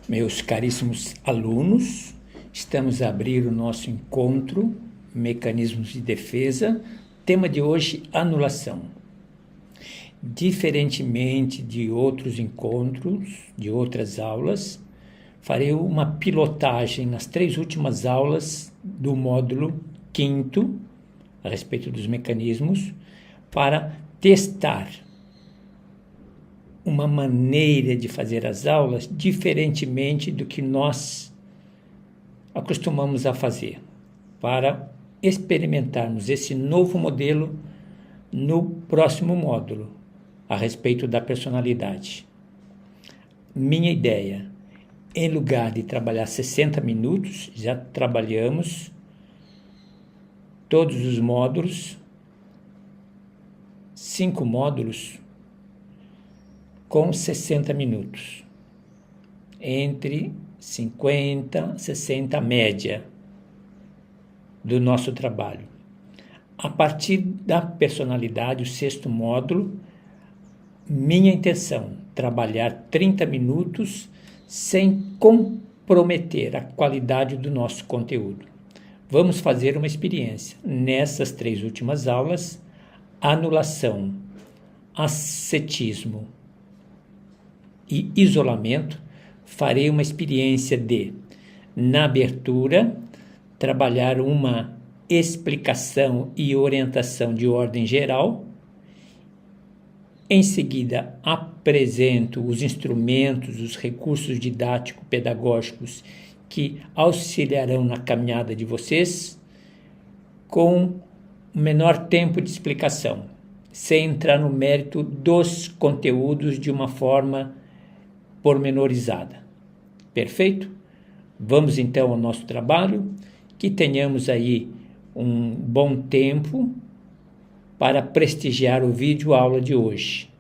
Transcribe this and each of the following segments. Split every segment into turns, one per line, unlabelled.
Meus caríssimos alunos, estamos a abrir o nosso encontro, Mecanismos de Defesa. Tema de hoje, anulação. Diferentemente de outros encontros, de outras aulas, farei uma pilotagem nas 3 últimas aulas do módulo 5º, a respeito dos mecanismos, para testar uma maneira de fazer as aulas diferentemente do que nós acostumamos a fazer, para experimentarmos esse novo modelo no próximo módulo, a respeito da personalidade. Minha ideia, em lugar de trabalhar 60 minutos, já trabalhamos todos os módulos, 5 módulos, com 60 minutos, entre 50 e 60 média do nosso trabalho. A partir da personalidade, o 6º módulo, minha intenção, trabalhar 30 minutos sem comprometer a qualidade do nosso conteúdo. Vamos fazer uma experiência. Nessas 3 últimas aulas, anulação, ascetismo e isolamento, farei uma experiência de, na abertura, trabalhar uma explicação e orientação de ordem geral. Em seguida, apresento os instrumentos, os recursos didático-pedagógicos que auxiliarão na caminhada de vocês, com menor tempo de explicação, sem entrar no mérito dos conteúdos de uma forma pormenorizada. Perfeito? Vamos então ao nosso trabalho, que tenhamos aí um bom tempo para prestigiar o vídeo aula de hoje.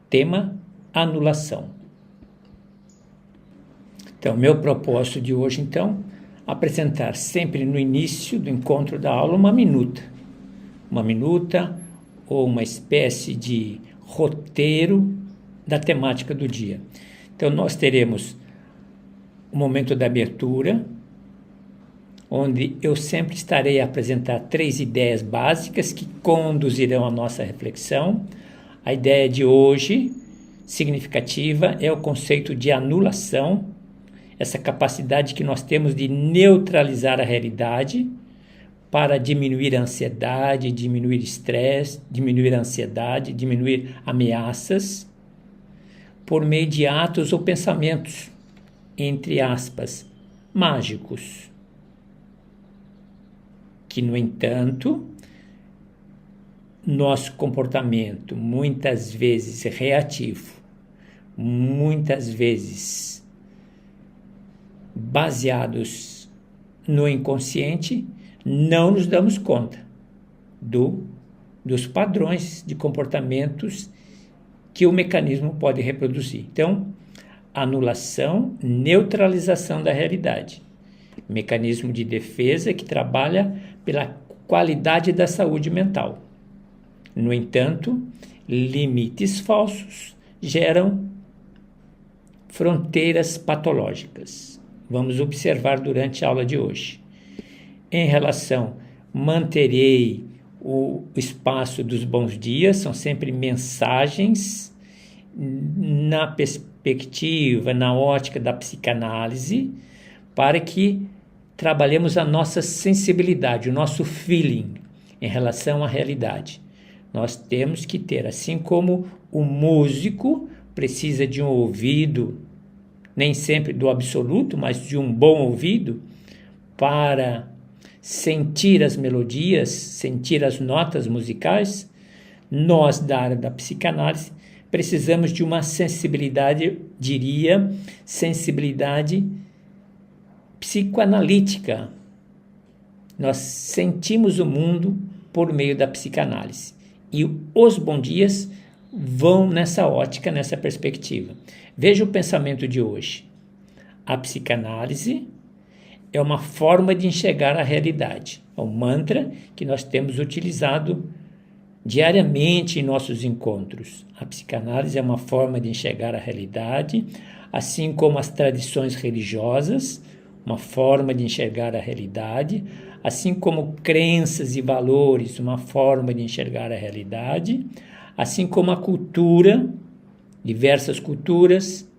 Tema: anulação. Então, meu propósito de hoje, então, apresentar sempre no início do encontro da aula uma minuta ou uma espécie de roteiro da temática do dia. Então, nós teremos o momento da abertura, onde eu sempre estarei a apresentar 3 ideias básicas que conduzirão a nossa reflexão. A ideia de hoje, significativa, é o conceito de anulação, essa capacidade que nós temos de neutralizar a realidade para diminuir a ansiedade, diminuir estresse, diminuir a ansiedade, diminuir ameaças, por meio de atos ou pensamentos, entre aspas, mágicos, que, no entanto, nosso comportamento, muitas vezes reativo, muitas vezes baseados no inconsciente, não nos damos conta dos padrões de comportamentos que o mecanismo pode reproduzir. Então, anulação, neutralização da realidade. Mecanismo de defesa que trabalha pela qualidade da saúde mental. No entanto, limites falsos geram fronteiras patológicas. Vamos observar durante a aula de hoje. Em relação, manterei o espaço dos bons dias, são sempre mensagens na perspectiva, na ótica da psicanálise, para que trabalhemos a nossa sensibilidade, o nosso feeling em relação à realidade. Nós temos que ter, assim como o músico precisa de um ouvido, nem sempre do absoluto, mas de um bom ouvido, para sentir as melodias, sentir as notas musicais, nós, da área da psicanálise, precisamos de uma sensibilidade, sensibilidade psicoanalítica. Nós sentimos o mundo por meio da psicanálise. E os bons dias vão nessa ótica, nessa perspectiva. Veja o pensamento de hoje. A psicanálise é uma forma de enxergar a realidade. É um mantra que nós temos utilizado diariamente em nossos encontros. A psicanálise é uma forma de enxergar a realidade assim como as tradições religiosas, uma forma de enxergar a realidade, assim como crenças e valores, uma forma de enxergar a realidade, assim como a cultura, diversas culturas,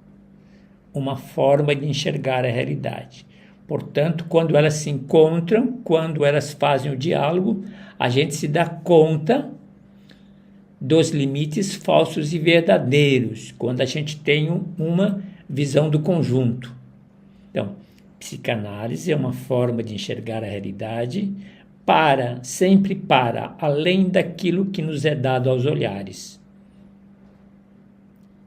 uma forma de enxergar a realidade. Portanto, quando elas se encontram, quando elas fazem o diálogo, a gente se dá conta dos limites falsos e verdadeiros, quando a gente tem uma visão do conjunto. Então, psicanálise é uma forma de enxergar a realidade sempre para além daquilo que nos é dado aos olhares.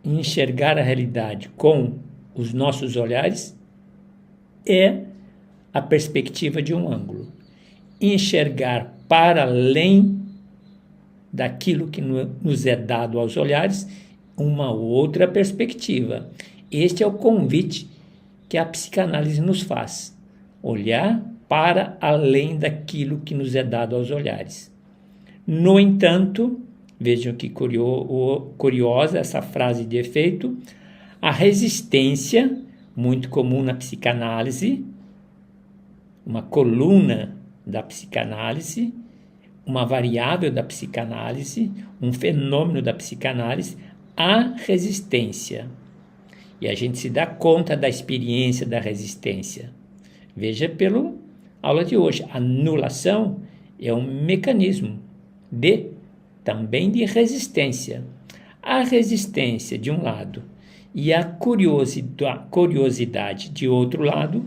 Enxergar a realidade com os nossos olhares é a perspectiva de um ângulo. Enxergar para além daquilo que nos é dado aos olhares, uma outra perspectiva. Este é o convite que a psicanálise nos faz. Olhar para além daquilo que nos é dado aos olhares. No entanto, vejam que curiosa essa frase de efeito, a resistência, muito comum na psicanálise, uma coluna da psicanálise, uma variável da psicanálise, um fenômeno da psicanálise, a resistência. E a gente se dá conta da experiência da resistência. Veja pela aula de hoje, a anulação é um mecanismo também de resistência. A resistência de um lado e a curiosidade de outro lado,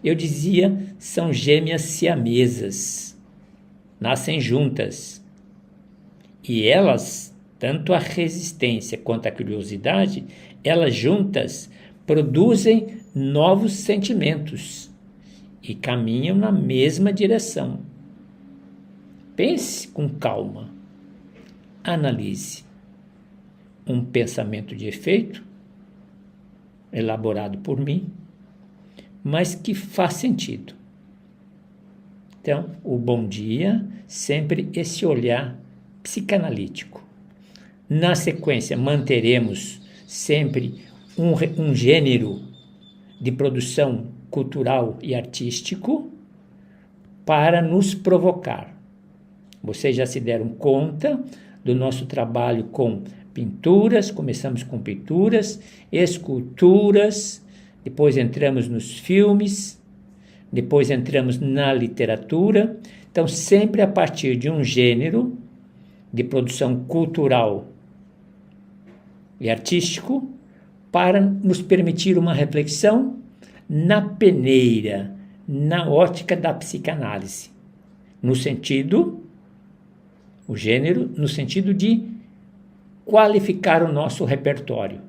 eu dizia, são gêmeas siamesas, nascem juntas. E elas, tanto a resistência quanto a curiosidade, elas juntas produzem novos sentimentos e caminham na mesma direção. Pense com calma, analise um pensamento de efeito elaborado por mim, mas que faz sentido. Então, o bom dia, sempre esse olhar psicanalítico. Na sequência, manteremos sempre um gênero de produção cultural e artístico para nos provocar. Vocês já se deram conta do nosso trabalho com pinturas, começamos com pinturas, esculturas, depois entramos nos filmes, depois entramos na literatura. Então, sempre a partir de um gênero de produção cultural e artístico, para nos permitir uma reflexão na peneira, na ótica da psicanálise, no sentido, o gênero, no sentido de qualificar o nosso repertório.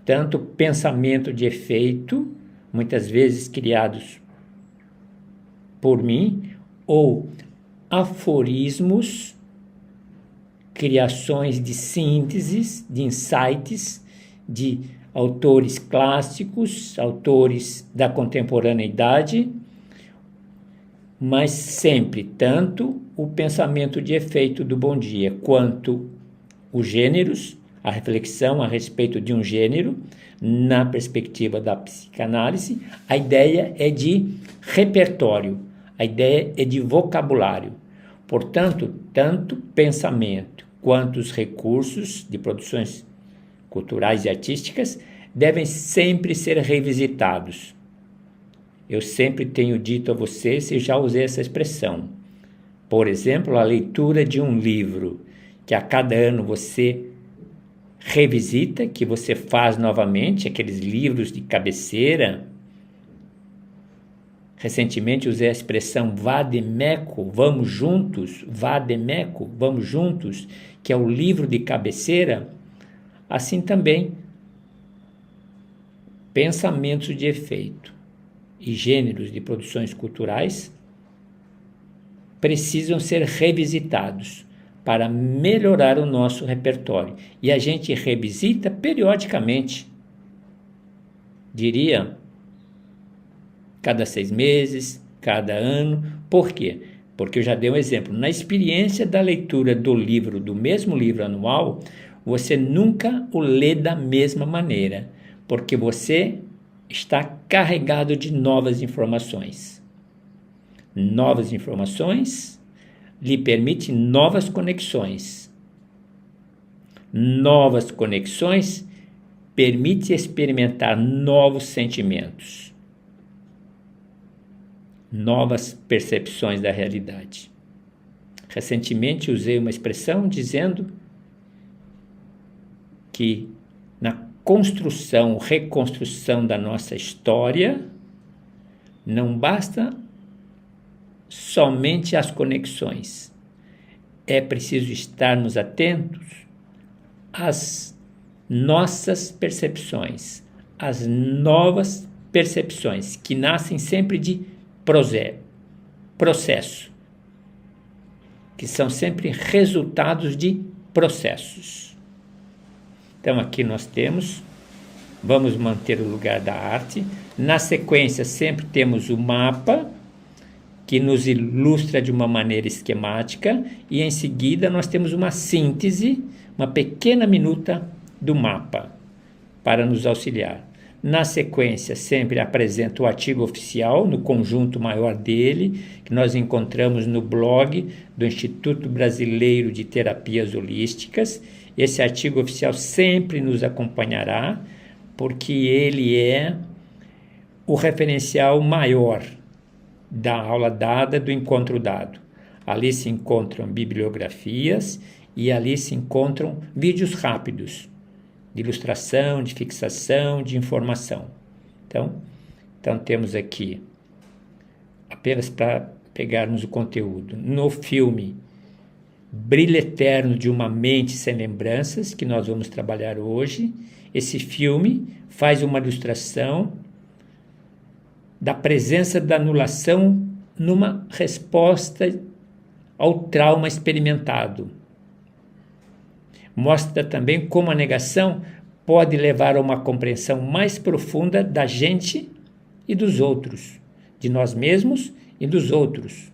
Tanto pensamento de efeito, muitas vezes criados por mim, ou aforismos, criações de sínteses, de insights, de autores clássicos, autores da contemporaneidade, mas sempre tanto o pensamento de efeito do bom dia, quanto os gêneros, a reflexão a respeito de um gênero, na perspectiva da psicanálise, a ideia é de repertório, a ideia é de vocabulário. Portanto, tanto pensamento quanto os recursos de produções culturais e artísticas devem sempre ser revisitados. Eu sempre tenho dito a vocês, e já usei essa expressão. Por exemplo, a leitura de um livro que a cada ano você revisita, que você faz novamente, aqueles livros de cabeceira. Recentemente usei a expressão vademécum, vamos juntos, vademécum, vamos juntos, que é o livro de cabeceira. Assim também, pensamentos de efeito e gêneros de produções culturais precisam ser revisitados para melhorar o nosso repertório. E a gente revisita periodicamente, diria, cada 6 meses, cada ano. Por quê? Porque eu já dei um exemplo. Na experiência da leitura do mesmo livro anual, você nunca o lê da mesma maneira, porque você está carregado de novas informações. Novas informações lhe permitem novas conexões. Novas conexões permitem experimentar novos sentimentos, novas percepções da realidade. Recentemente usei uma expressão dizendo que na construção, reconstrução da nossa história, não basta somente as conexões. É preciso estarmos atentos às nossas percepções, às novas percepções, que nascem sempre de processo, que são sempre resultados de processos. Então aqui nós temos, vamos manter o lugar da arte. Na sequência sempre temos o mapa, que nos ilustra de uma maneira esquemática, e em seguida nós temos uma síntese, uma pequena minuta do mapa para nos auxiliar. Na sequência sempre apresento o artigo oficial no conjunto maior dele, que nós encontramos no blog do Instituto Brasileiro de Terapias Holísticas. Esse artigo oficial sempre nos acompanhará, porque ele é o referencial maior da aula dada, do encontro dado. Ali se encontram bibliografias e ali se encontram vídeos rápidos de ilustração, de fixação, de informação. Então temos aqui, apenas para pegarmos o conteúdo, no filme Brilho Eterno de uma Mente Sem Lembranças, que nós vamos trabalhar hoje. Esse filme faz uma ilustração da presença da anulação numa resposta ao trauma experimentado. Mostra também como a negação pode levar a uma compreensão mais profunda da gente e dos outros, de nós mesmos e dos outros.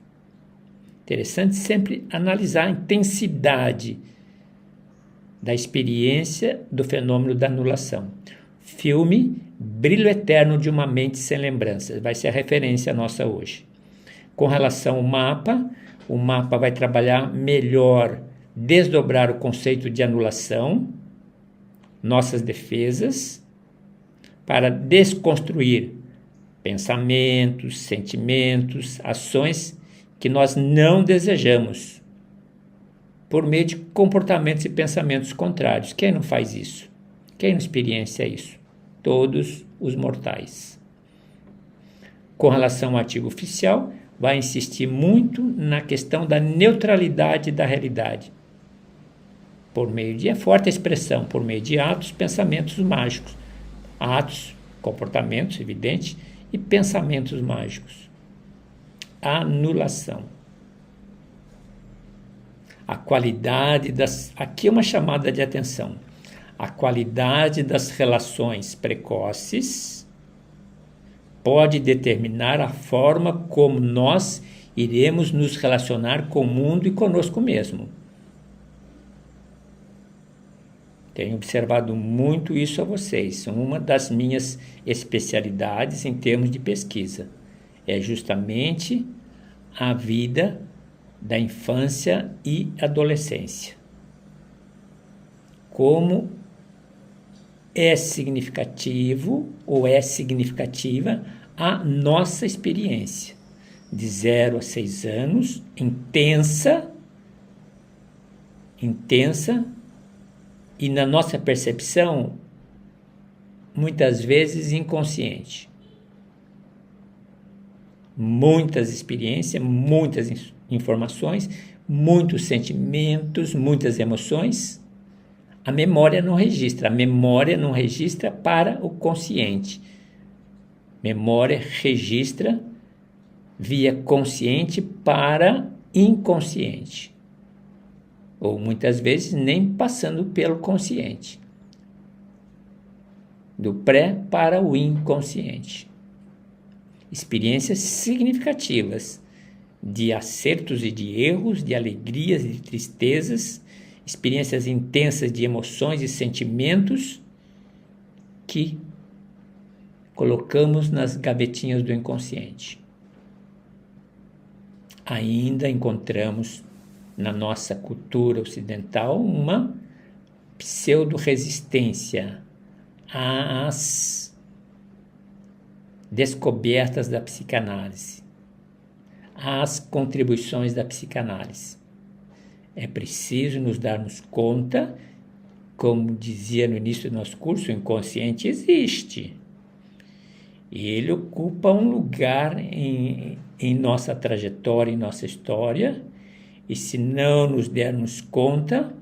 Interessante sempre analisar a intensidade da experiência do fenômeno da anulação. Filme Brilho Eterno de uma Mente Sem Lembranças, vai ser a referência nossa hoje. Com relação ao mapa, o mapa vai trabalhar melhor, desdobrar o conceito de anulação, nossas defesas, para desconstruir pensamentos, sentimentos, ações que nós não desejamos, por meio de comportamentos e pensamentos contrários. Quem não faz isso? Quem não experiencia isso? Todos os mortais. Com relação ao artigo oficial, vai insistir muito na questão da neutralidade da realidade, por meio de forte expressão, por meio de atos, pensamentos mágicos. Atos, comportamentos, evidente, e pensamentos mágicos. Anulação. A qualidade das... Aqui é uma chamada de atenção. A qualidade das relações precoces pode determinar a forma como nós iremos nos relacionar com o mundo e conosco mesmo. Tenho observado muito isso a vocês. Uma das minhas especialidades em termos de pesquisa é justamente a vida da infância e adolescência. Como é significativo ou é significativa a nossa experiência de 0 a 6 anos, intensa e na nossa percepção muitas vezes inconsciente. Muitas experiências, muitas informações, muitos sentimentos, muitas emoções. A memória não registra para o consciente. Memória registra via consciente para inconsciente. Ou muitas vezes nem passando pelo consciente. Do pré para o inconsciente. Experiências significativas de acertos e de erros, de alegrias e de tristezas, experiências intensas de emoções e sentimentos que colocamos nas gavetinhas do inconsciente. Ainda encontramos na nossa cultura ocidental uma pseudo-resistência às descobertas da psicanálise, às contribuições da psicanálise. É preciso nos darmos conta, como dizia no início do nosso curso, o inconsciente existe. E ele ocupa um lugar em nossa trajetória, em nossa história, e se não nos dermos conta,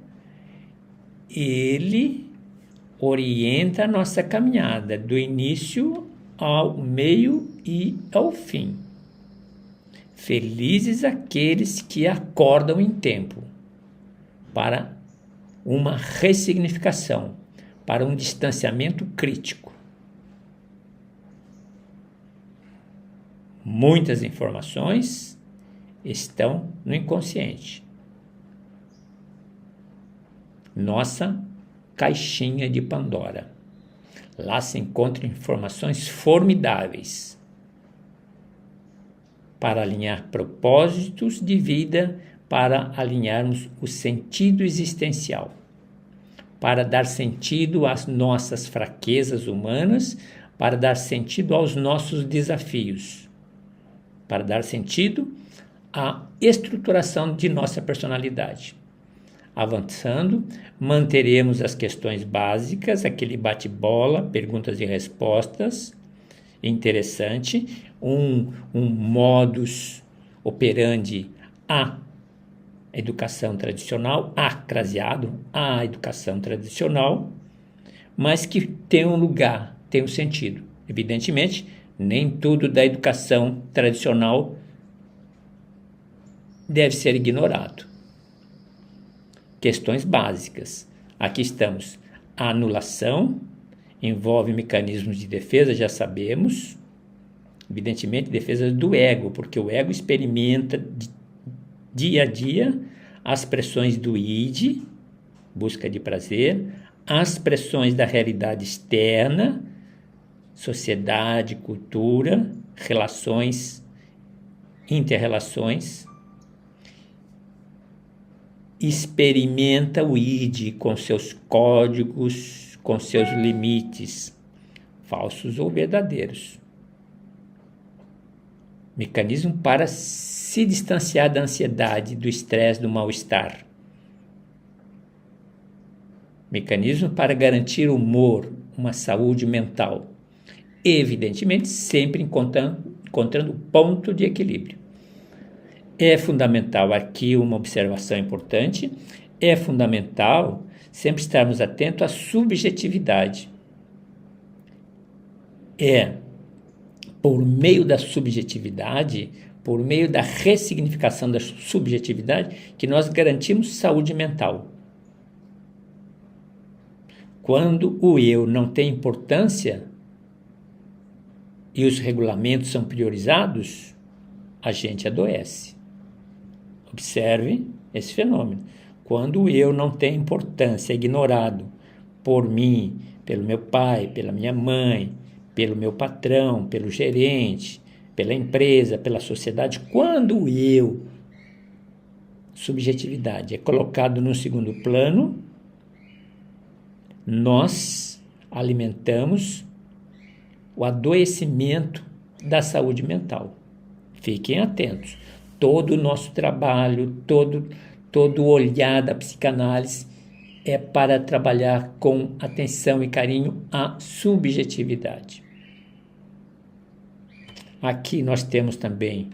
ele orienta a nossa caminhada, do início ao meio e ao fim. Felizes aqueles que acordam em tempo para uma ressignificação, para um distanciamento crítico. Muitas informações estão no inconsciente. Nossa caixinha de Pandora. Lá se encontram informações formidáveis para alinhar propósitos de vida, para alinharmos o sentido existencial, para dar sentido às nossas fraquezas humanas, para dar sentido aos nossos desafios, para dar sentido à estruturação de nossa personalidade. Avançando, manteremos as questões básicas, aquele bate-bola, perguntas e respostas, interessante, um modus operandi à educação tradicional, craseado à educação tradicional, mas que tem um lugar, tem um sentido. Evidentemente, nem tudo da educação tradicional deve ser ignorado. Questões básicas. Aqui estamos. A anulação envolve mecanismos de defesa, já sabemos. Evidentemente, defesa do ego, porque o ego experimenta dia a dia as pressões do id, busca de prazer, as pressões da realidade externa, sociedade, cultura, relações, inter-relações. Experimenta o id com seus códigos, com seus limites, falsos ou verdadeiros. Mecanismo para se distanciar da ansiedade, do estresse, do mal-estar. Mecanismo para garantir humor, uma saúde mental. Evidentemente, sempre encontrando ponto de equilíbrio. É fundamental aqui uma observação importante, é fundamental sempre estarmos atentos à subjetividade. É por meio da subjetividade, por meio da ressignificação da subjetividade, que nós garantimos saúde mental. Quando o eu não tem importância e os regulamentos são priorizados, a gente adoece. Observe esse fenômeno. Quando o eu não tem importância, é ignorado por mim, pelo meu pai, pela minha mãe, pelo meu patrão, pelo gerente, pela empresa, pela sociedade, quando o eu, subjetividade, é colocado no segundo plano, nós alimentamos o adoecimento da saúde mental. Fiquem atentos. Todo o nosso trabalho, todo o olhar da psicanálise é para trabalhar com atenção e carinho à subjetividade. Aqui nós temos também,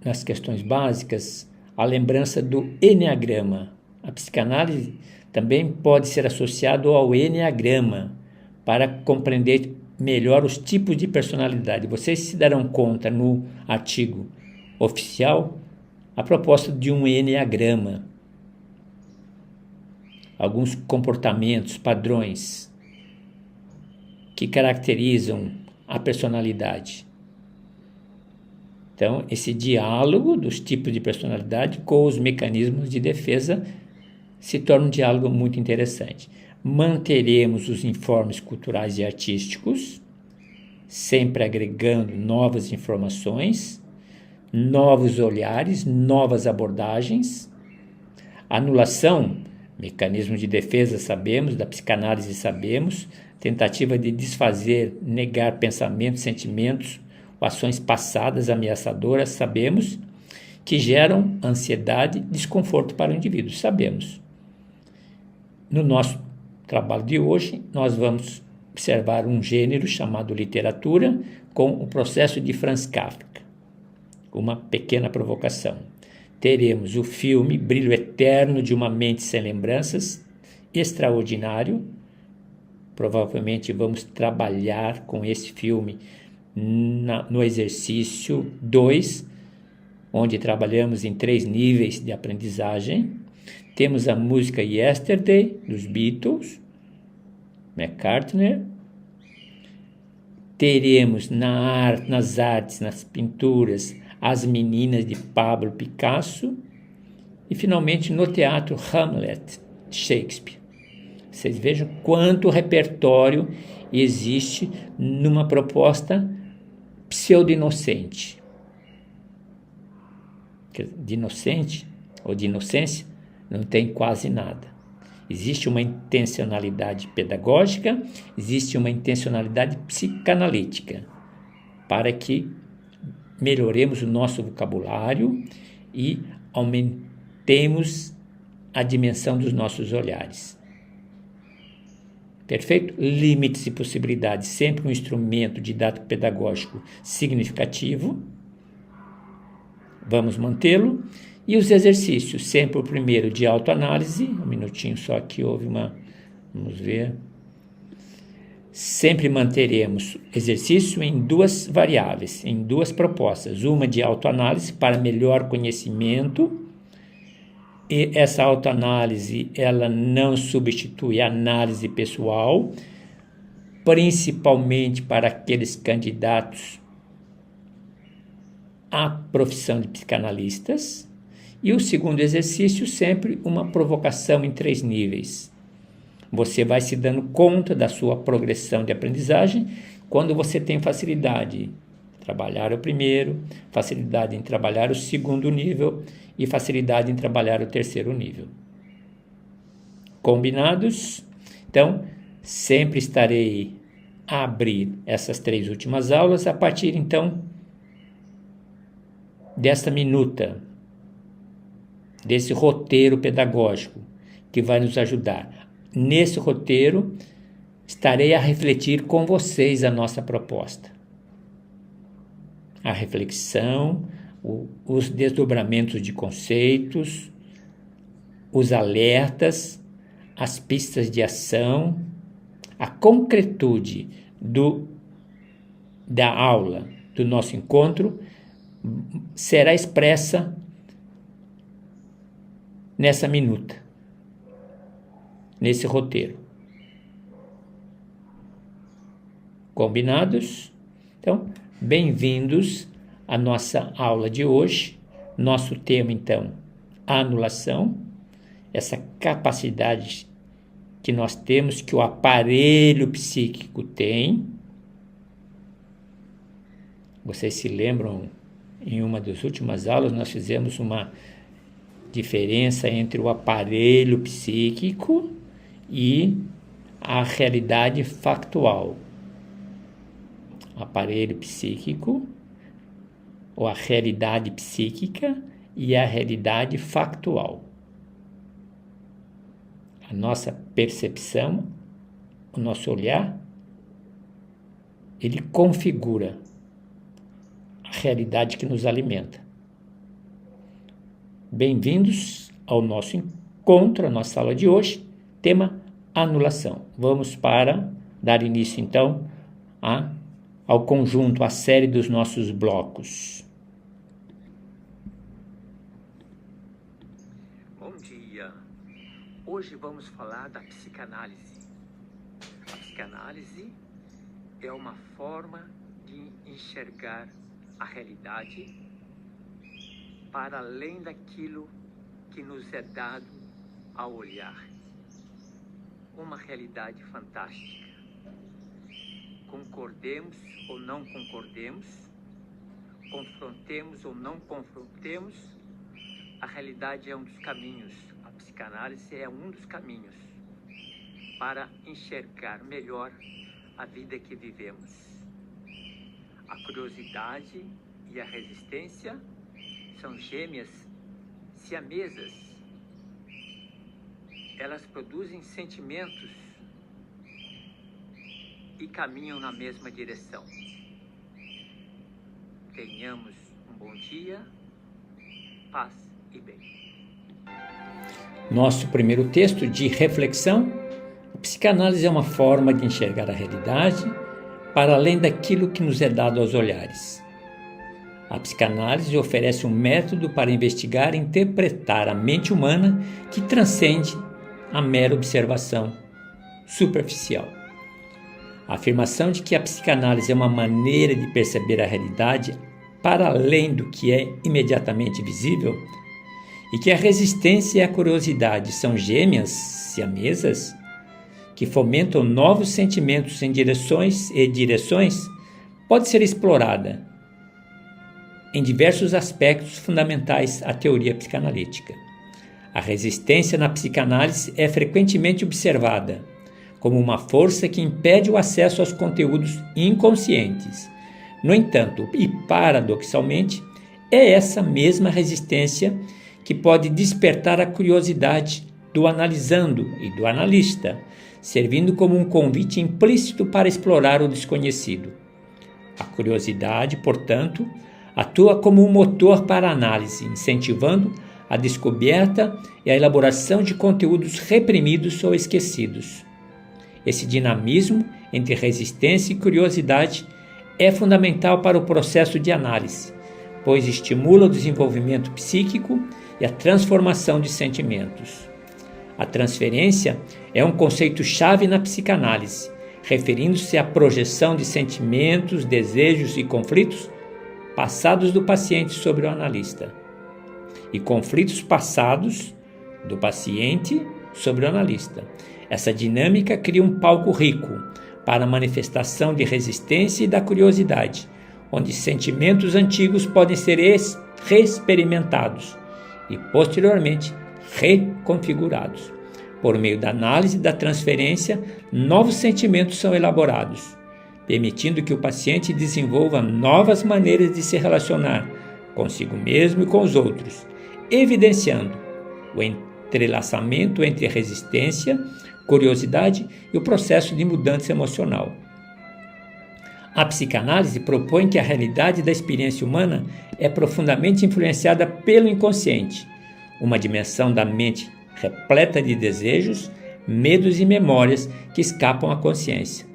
nas questões básicas, a lembrança do Eneagrama. A psicanálise também pode ser associada ao Eneagrama para compreender melhor os tipos de personalidade. Vocês se darão conta no artigo oficial a proposta de um Eneagrama. Alguns comportamentos, padrões que caracterizam a personalidade. Então, esse diálogo dos tipos de personalidade com os mecanismos de defesa se torna um diálogo muito interessante. manteremos os informes culturais e artísticos, sempre agregando novas informações, novos olhares, novas abordagens. Anulação, mecanismo de defesa, sabemos, da psicanálise sabemos, tentativa de desfazer, negar pensamentos, sentimentos, ações passadas ameaçadoras, sabemos, que geram ansiedade, desconforto para o indivíduo, sabemos. No nosso trabalho de hoje, nós vamos observar um gênero chamado literatura com o processo de Franz Kafka. Uma pequena provocação. Teremos o filme Brilho Eterno de uma Mente Sem Lembranças, extraordinário. Provavelmente vamos trabalhar com esse filme no exercício 2, onde trabalhamos em 3 níveis de aprendizagem. Temos a música Yesterday, dos Beatles, McCartney. Teremos nas artes, nas pinturas, As Meninas de Pablo Picasso. E, finalmente, no teatro, Hamlet, de Shakespeare. Vocês vejam quanto repertório existe numa proposta pseudo-inocente. De inocente ou de inocência não tem quase nada. Existe uma intencionalidade pedagógica, existe uma intencionalidade psicanalítica para que melhoremos o nosso vocabulário e aumentemos a dimensão dos nossos olhares. Perfeito? Limites e possibilidades, sempre um instrumento didático-pedagógico significativo. Vamos mantê-lo. E os exercícios, sempre o primeiro de autoanálise, um minutinho só que houve vamos ver. Sempre manteremos exercício em 2 variáveis, em 2 propostas. Uma de autoanálise para melhor conhecimento, e essa autoanálise, ela não substitui a análise pessoal, principalmente para aqueles candidatos à profissão de psicanalistas. E o segundo exercício, sempre uma provocação em 3 níveis. Você vai se dando conta da sua progressão de aprendizagem quando você tem facilidade em trabalhar o primeiro, facilidade em trabalhar o segundo nível e facilidade em trabalhar o terceiro nível. Combinados? Então, sempre estarei a abrir essas 3 últimas aulas a partir, então, desta minuta, desse roteiro pedagógico que vai nos ajudar. Nesse roteiro, estarei a refletir com vocês a nossa proposta. A reflexão, os desdobramentos de conceitos, os alertas, as pistas de ação, a concretude da aula, do nosso encontro, será expressa nessa minuta, nesse roteiro. Combinados? Então, bem-vindos à nossa aula de hoje. Nosso tema, então, a anulação, essa capacidade que nós temos, que o aparelho psíquico tem. Vocês se lembram, em uma das últimas aulas, nós fizemos uma diferença entre o aparelho psíquico e a realidade factual. Aparelho psíquico, ou a realidade psíquica e a realidade factual. A nossa percepção, o nosso olhar, ele configura a realidade que nos alimenta. Bem-vindos ao nosso encontro, à nossa aula de hoje, tema anulação. Vamos para dar início, então, ao conjunto, à série dos nossos blocos.
Bom dia! Hoje vamos falar da psicanálise. A psicanálise é uma forma de enxergar a realidade para além daquilo que nos é dado a olhar. uma realidade fantástica. Concordemos ou não concordemos, confrontemos ou não confrontemos, a realidade é um dos caminhos, a psicanálise é um dos caminhos para enxergar melhor a vida que vivemos. A curiosidade e a resistência são gêmeas siamesas. Elas produzem sentimentos e caminham na mesma direção. Tenhamos um bom dia, paz e bem.
Nosso primeiro texto de reflexão: a psicanálise é uma forma de enxergar a realidade para além daquilo que nos é dado aos olhares. A psicanálise oferece um método para investigar e interpretar a mente humana que transcende a mera observação superficial. A afirmação de que a psicanálise é uma maneira de perceber a realidade para além do que é imediatamente visível e que a resistência e a curiosidade são gêmeas siamesas que fomentam novos sentimentos em direções pode ser explorada em diversos aspectos fundamentais à teoria psicanalítica. A resistência na psicanálise é frequentemente observada como uma força que impede o acesso aos conteúdos inconscientes. No entanto, e paradoxalmente, é essa mesma resistência que pode despertar a curiosidade do analisando e do analista, servindo como um convite implícito para explorar o desconhecido. A curiosidade, portanto, atua como um motor para a análise, incentivando a descoberta e a elaboração de conteúdos reprimidos ou esquecidos. Esse dinamismo entre resistência e curiosidade é fundamental para o processo de análise, pois estimula o desenvolvimento psíquico e a transformação de sentimentos. A transferência é um conceito-chave na psicanálise, referindo-se à projeção de sentimentos, desejos e conflitos passados do paciente sobre o analista, e conflitos passados do paciente sobre o analista. Essa dinâmica cria um palco rico para a manifestação de resistência e da curiosidade, onde sentimentos antigos podem ser reexperimentados e, posteriormente, reconfigurados. Por meio da análise e da transferência, novos sentimentos são elaborados, permitindo que o paciente desenvolva novas maneiras de se relacionar consigo mesmo e com os outros, evidenciando o entrelaçamento entre resistência, curiosidade e o processo de mudança emocional. A psicanálise propõe que a realidade da experiência humana é profundamente influenciada pelo inconsciente, uma dimensão da mente repleta de desejos, medos e memórias que escapam à consciência.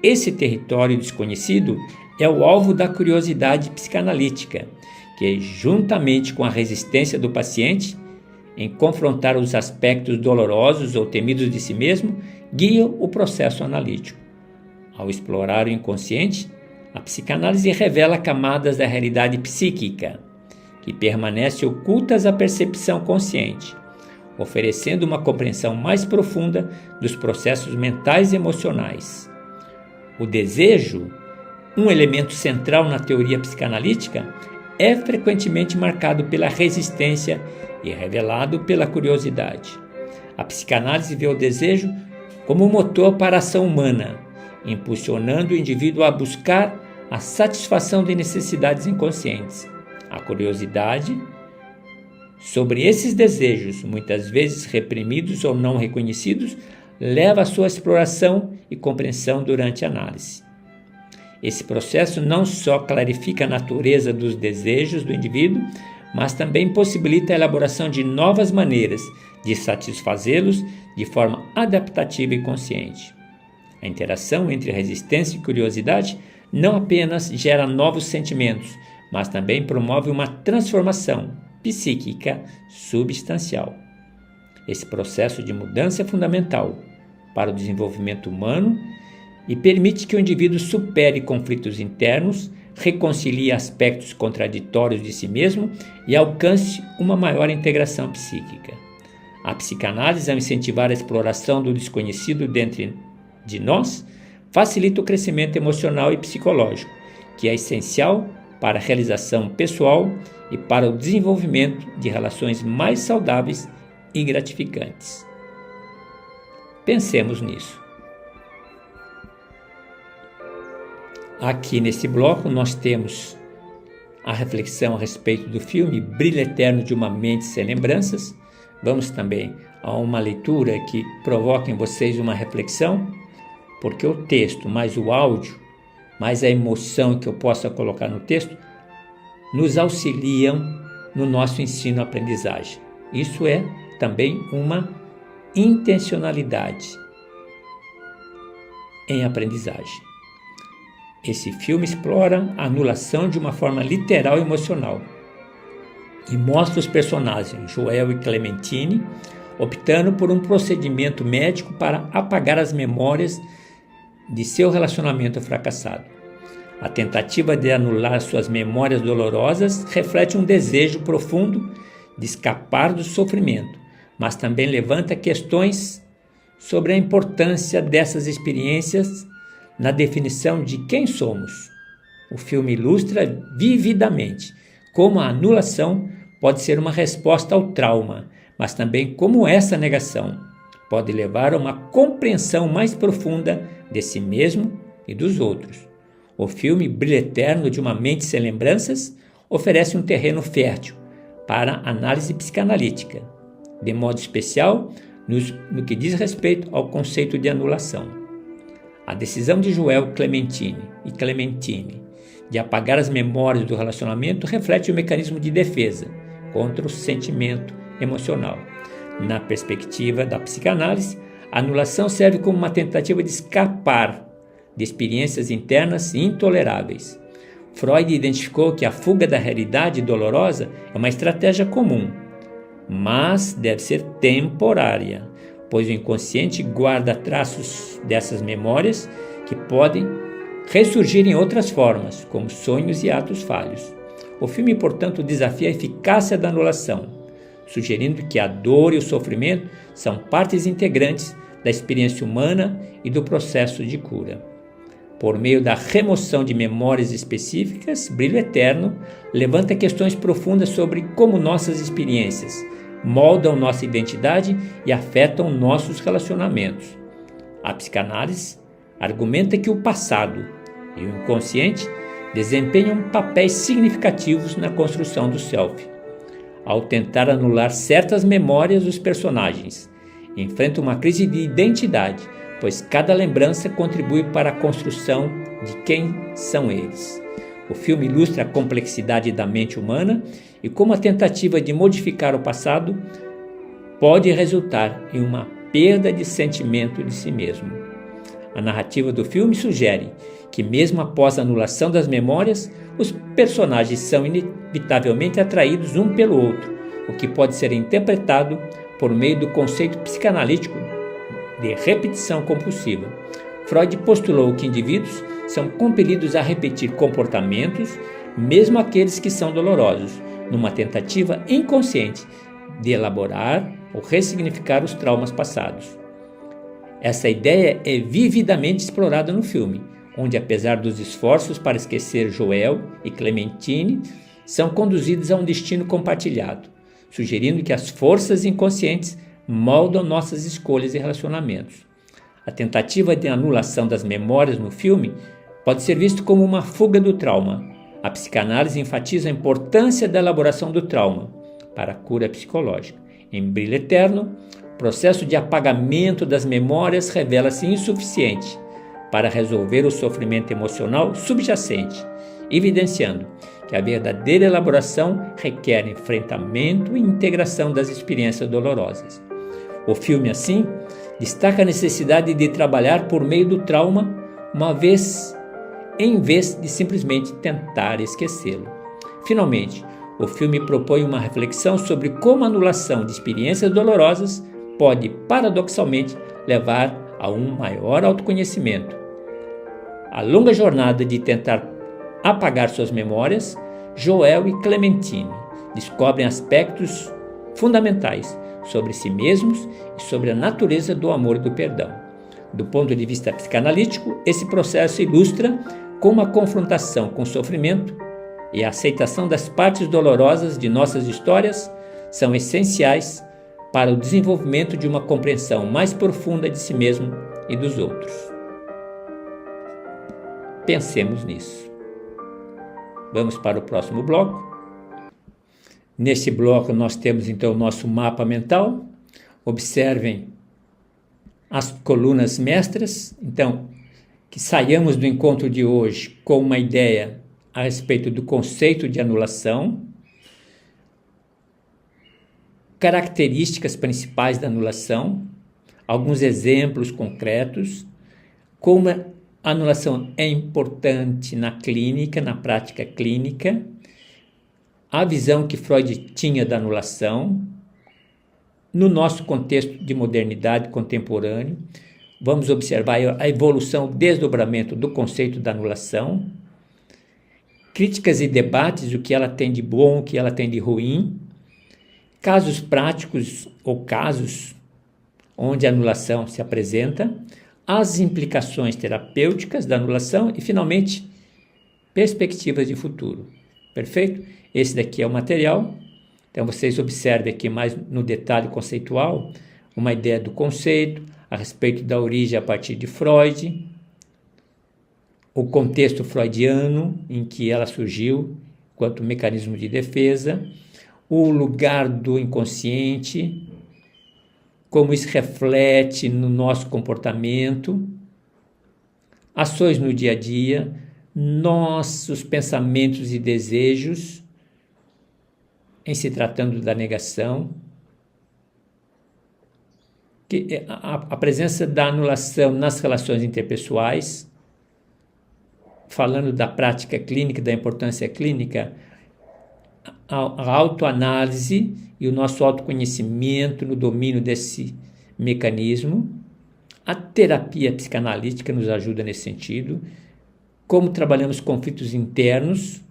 Esse território desconhecido é o alvo da curiosidade psicanalítica, que, juntamente com a resistência do paciente em confrontar os aspectos dolorosos ou temidos de si mesmo, guia o processo analítico. Ao explorar o inconsciente, a psicanálise revela camadas da realidade psíquica, que permanecem ocultas à percepção consciente, oferecendo uma compreensão mais profunda dos processos mentais e emocionais. O desejo, um elemento central na teoria psicanalítica, é frequentemente marcado pela resistência e revelado pela curiosidade. A psicanálise vê o desejo como um motor para a ação humana, impulsionando o indivíduo a buscar a satisfação de necessidades inconscientes. A curiosidade sobre esses desejos, muitas vezes reprimidos ou não reconhecidos, leva à sua exploração e compreensão durante a análise. Esse processo não só clarifica a natureza dos desejos do indivíduo, mas também possibilita a elaboração de novas maneiras de satisfazê-los de forma adaptativa e consciente. A interação entre resistência e curiosidade não apenas gera novos sentimentos, mas também promove uma transformação psíquica substancial. Esse processo de mudança é fundamental para o desenvolvimento humano e permite que o indivíduo supere conflitos internos, reconcilie aspectos contraditórios de si mesmo e alcance uma maior integração psíquica. A psicanálise, ao incentivar a exploração do desconhecido dentro de nós, facilita o crescimento emocional e psicológico, que é essencial para a realização pessoal e para o desenvolvimento de relações mais saudáveis e gratificantes. Pensemos nisso. Aqui nesse bloco nós temos a reflexão a respeito do filme Brilho Eterno de uma Mente Sem Lembranças. Vamos também a uma leitura que provoque em vocês uma reflexão, porque o texto, mais o áudio, mais a emoção que eu possa colocar no texto, nos auxiliam no nosso ensino-aprendizagem. Isso é também uma intencionalidade em aprendizagem. Esse filme explora a anulação de uma forma literal e emocional e mostra os personagens Joel e Clementine optando por um procedimento médico para apagar as memórias de seu relacionamento fracassado. A tentativa de anular suas memórias dolorosas reflete um desejo profundo de escapar do sofrimento, mas também levanta questões sobre a importância dessas experiências na definição de quem somos. O filme ilustra vividamente como a anulação pode ser uma resposta ao trauma, mas também como essa negação pode levar a uma compreensão mais profunda de si mesmo e dos outros. O filme Brilho Eterno de uma Mente Sem Lembranças oferece um terreno fértil para análise psicanalítica, de modo especial no que diz respeito ao conceito de anulação. A decisão de Joel e Clementine de apagar as memórias do relacionamento reflete o mecanismo de defesa contra o sentimento emocional. Na perspectiva da psicanálise, a anulação serve como uma tentativa de escapar de experiências internas intoleráveis. Freud identificou que a fuga da realidade dolorosa é uma estratégia comum, mas deve ser temporária, pois o inconsciente guarda traços dessas memórias que podem ressurgir em outras formas, como sonhos e atos falhos. O filme, portanto, desafia a eficácia da anulação, sugerindo que a dor e o sofrimento são partes integrantes da experiência humana e do processo de cura. Por meio da remoção de memórias específicas, Brilho Eterno levanta questões profundas sobre como nossas experiências moldam nossa identidade e afetam nossos relacionamentos. A psicanálise argumenta que o passado e o inconsciente desempenham papéis significativos na construção do self. Ao tentar anular certas memórias, os personagens enfrentam uma crise de identidade, pois cada lembrança contribui para a construção de quem são eles. O filme ilustra a complexidade da mente humana e como a tentativa de modificar o passado pode resultar em uma perda de sentimento de si mesmo. A narrativa do filme sugere que, mesmo após a anulação das memórias, os personagens são inevitavelmente atraídos um pelo outro, o que pode ser interpretado por meio do conceito psicanalítico de repetição compulsiva. Freud postulou que indivíduos são compelidos a repetir comportamentos, mesmo aqueles que são dolorosos, numa tentativa inconsciente de elaborar ou ressignificar os traumas passados. Essa ideia é vividamente explorada no filme, onde, apesar dos esforços para esquecer Joel e Clementine, são conduzidos a um destino compartilhado, sugerindo que as forças inconscientes moldam nossas escolhas e relacionamentos. A tentativa de anulação das memórias no filme pode ser visto como uma fuga do trauma. A psicanálise enfatiza a importância da elaboração do trauma para a cura psicológica. Em Brilho Eterno, o processo de apagamento das memórias revela-se insuficiente para resolver o sofrimento emocional subjacente, evidenciando que a verdadeira elaboração requer enfrentamento e integração das experiências dolorosas. O filme, assim, destaca a necessidade de trabalhar por meio do trauma em vez de simplesmente tentar esquecê-lo. Finalmente, o filme propõe uma reflexão sobre como a anulação de experiências dolorosas pode, paradoxalmente, levar a um maior autoconhecimento. A longa jornada de tentar apagar suas memórias, Joel e Clementine descobrem aspectos fundamentais sobre si mesmos e sobre a natureza do amor e do perdão. Do ponto de vista psicanalítico, esse processo ilustra como a confrontação com o sofrimento e a aceitação das partes dolorosas de nossas histórias são essenciais para o desenvolvimento de uma compreensão mais profunda de si mesmo e dos outros. Pensemos nisso. Vamos para o próximo bloco. Neste bloco nós temos então o nosso mapa mental. Observem as colunas mestras. Então, que saiamos do encontro de hoje com uma ideia a respeito do conceito de anulação, características principais da anulação, alguns exemplos concretos, como a anulação é importante na clínica, na prática clínica, a visão que Freud tinha da anulação, no nosso contexto de modernidade contemporâneo, vamos observar a evolução, o desdobramento do conceito da anulação, críticas e debates, o que ela tem de bom, o que ela tem de ruim, casos práticos ou casos onde a anulação se apresenta, as implicações terapêuticas da anulação e, finalmente, perspectivas de futuro. Perfeito? Esse daqui é o material. Então, vocês observem aqui mais no detalhe conceitual uma ideia do conceito, a respeito da origem a partir de Freud, o contexto freudiano em que ela surgiu quanto mecanismo de defesa, o lugar do inconsciente, como isso reflete no nosso comportamento, ações no dia a dia, nossos pensamentos e desejos em se tratando da negação, que a presença da anulação nas relações interpessoais, falando da prática clínica, da importância clínica, a autoanálise e o nosso autoconhecimento no domínio desse mecanismo. A terapia psicanalítica nos ajuda nesse sentido. Como trabalhamos conflitos internos,